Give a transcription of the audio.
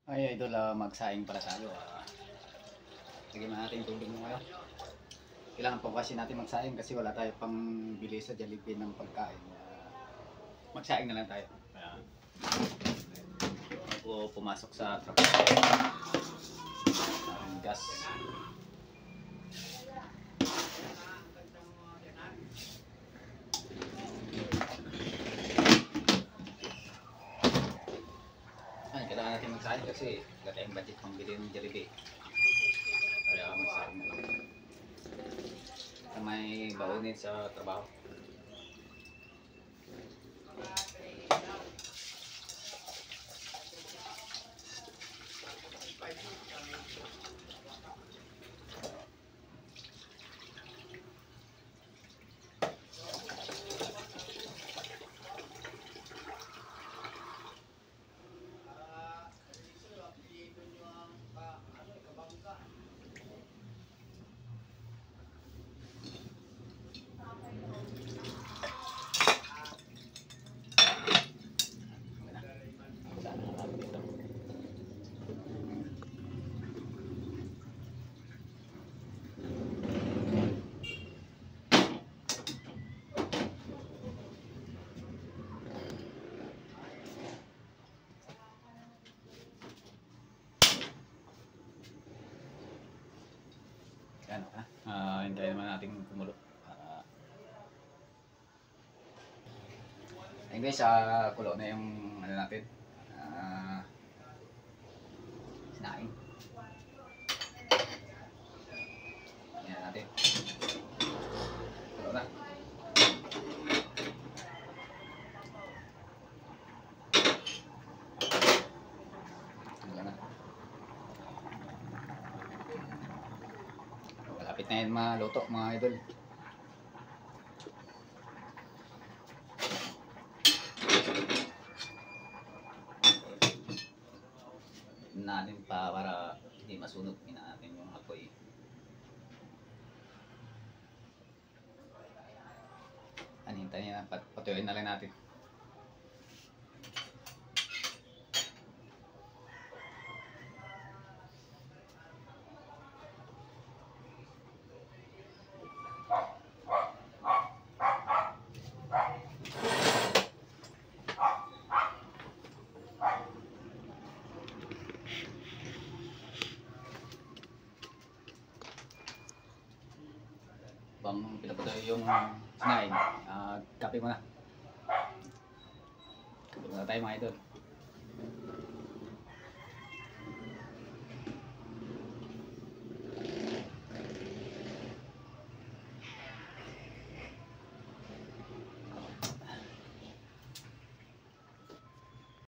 Ay, idol, magsaing para tayo. Lagyan na natin tubig mo ngayon. Kailangan pa kasi natin magsaing kasi wala tayo pang bili sa Jollibee ng pagkain. Magsaing na lang tayo. Bago pumasok sa trabaho. Gas. Kailangan natin magsaing kasi wala tayong budget pang bili ng Jollibee. Kaya magsaing na lang. Sa may baunin sa trabaho. Yan, hintayin naman natin kumulo. Ayun guys, kulo na yung ano natin. Sinaing. Yan natin. Kulo na. Kulo na. Malapit na yan maluto mga idol. Natin pa para hindi masunog natin yung apoy. Hintayin na, patuyuin na lang natin. Bang pinapatuloy yung sinain, kape muna. Kape muna tayo mga idol.